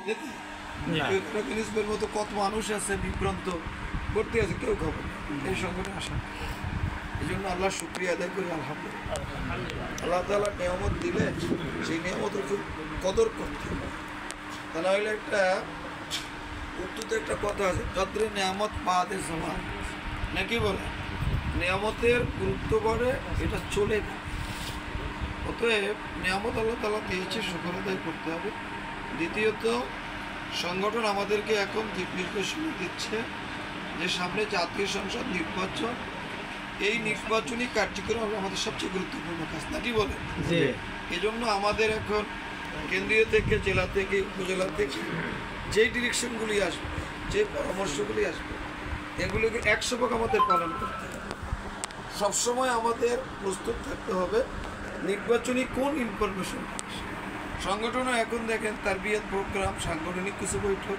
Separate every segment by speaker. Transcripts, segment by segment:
Speaker 1: নিজের মতো কত মানুষ আছে বিভ্রান্ত করতে আছে, কেউ খবর এই সংগঠনে আসা। এই জন্য আল্লাহ শুক্রিয়া আদায় করি, আলহামদুলিল্লাহ। আল্লাহ তাআলা নিয়ামত দিলে সেই নিয়ামতের খুব কদর করতে হবে। তা না হইলে একটা উর্দুতে একটা কথা আছে, যদ্রে নিয়ামত বাদে সমান, নাকি বলে নিয়ামতের গুরুত্ব বাড়ে, এটা চলে না। অতএব নিয়ামত আল্লাহ তাআলা দিয়েছে, শুকর আদায় করতে হবে। দ্বিতীয়ত, সংগঠন আমাদেরকে এখন দিক নির্দেশনা দিচ্ছে যে সামনে জাতীয় সংসদ নির্বাচন, এই নির্বাচনী কার্যক্রম হলো আমাদের সবচেয়ে গুরুত্বপূর্ণ কাজ, নাকি বলে? এই জন্য আমাদের এখন কেন্দ্রীয় থেকে, জেলা থেকে, উপজেলা থেকে যেই ডিরেকশনগুলি আসবে, যে পরামর্শগুলি আসবে, এগুলোকে 100% আমাদের পালন করতে হবে। সবসময় আমাদের প্রস্তুত থাকতে হবে নির্বাচনী কোন ইনফরমেশন। সংগঠনও এখন দেখেন তারবিয়াত প্রোগ্রাম, সাংগঠনিক কিছু বৈঠক,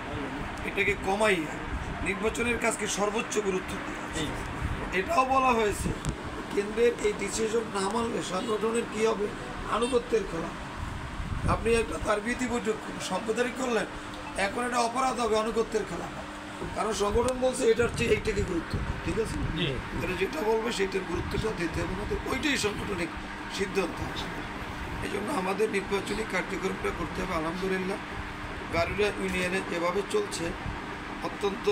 Speaker 1: এটাকে কমাইয়া নির্বাচনের কাজকে সর্বোচ্চ গুরুত্ব দিয়েছে। এটাও বলা হয়েছে কেন্দ্রের এই ডিসিশন না মানলে সংগঠনের কী হবে, আনুগত্যের খেলা। আপনি একটা তারবিয়াতি বৈঠক সাম্প্রদায়িক করলেন, এখন এটা অপরাধ হবে, আনুগত্যের খেলা। কারণ সংগঠন বলছে এটার চেয়ে এইটাকে গুরুত্ব, ঠিক আছে, এটা যেটা বলবে সেইটার গুরুত্বটা দিতে হবে, আমাদের ওইটাই সাংগঠনিক সিদ্ধান্ত আসবে। এই জন্য আমাদের নির্বাচনী কার্যক্রমটা করতে হবে। আলহামদুলিল্লাহ গারুড়া ইউনিয়নে যেভাবে চলছে অত্যন্ত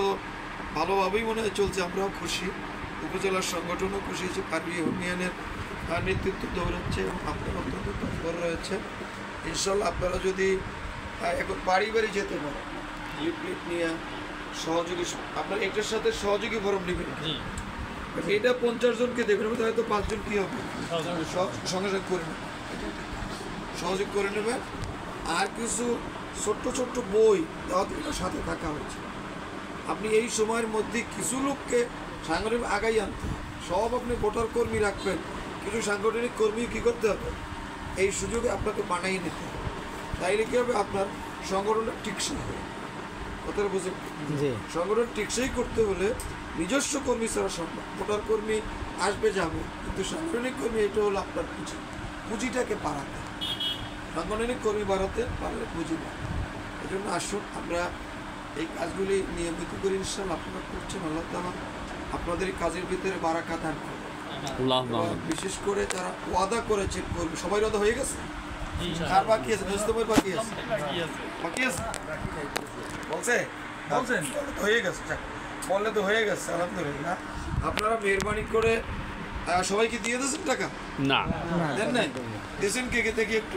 Speaker 1: ভালোভাবেই মনে হয় চলছে, আমরাও খুশি, উপজেলার সংগঠনও খুশি হয়েছে, গারুড়া ইউনিয়নের নেতৃত্ব দৌড়াচ্ছে এবং আপনারা অত্যন্ত তৎপর রয়েছে। ইনশাল্লাহ আপনারা যদি এখন বাড়ি বাড়ি যেতে পারেন, লিফলেট নিয়ে সহযোগী, আপনার এটার সাথে সহযোগী ফরম নেবেন, এটা 50 জনকে দেবেন, হয়তো 5 জন কী হবে সঙ্গে সঙ্গে করে নেবেন, সহযোগ করে নেবেন। আর কিছু ছোট্ট ছোট্ট বই দেওয়ার সাথে থাকা হয়েছে। আপনি এই সময়ের মধ্যে কিছু লোককে সাংগঠনিক আগাই আনতে, সব আপনি ভোটার কর্মী রাখবেন, কিছু সাংগঠনিক কর্মী কী করতে হবে, এই সুযোগে আপনাকে বানাই নিতে হবে। তাইলে কী হবে, আপনার সংগঠনটা টিকসই হবে। কথাটা বুঝে, সংগঠন টিকসই করতে হলে নিজস্ব কর্মী ছাড়া সম্ভব। ভোটার কর্মী আসবে যাবে, কিন্তু সাংগঠনিক কর্মী এটা হলো আপনার পুঁজি, পুঁজিটাকে বাড়াতে, সাংগঠনিক কর্মী বাড়াতে পারলে পুঁজি বাড়ে। এই জন্য আসুন আমরা এই কাজগুলি নিয়মিত করে, ইনশাআল্লাহ আপনারা করছেন, আল্লাহ তাআলা আপনাদের এই কাজের ভিতরে বারাকাত দান করবেন। বিশেষ করে যারা ওয়াদা করেছেন কর্মী, সবাই ওয়াদা হয়ে গেছে, আর বাকি আছে, মুস্তফার বাকি আছে, বাকি আছে বলছেন হয়ে গেছে, বললে তো হয়ে গেছে, আলহামদুলিল্লাহ। আপনারা মেহরবানি করে সবাইকে দিয়ে দিয়েছেন টাকা? না, দেন নাই? দিয়েছেন কে কে দেখি একটু।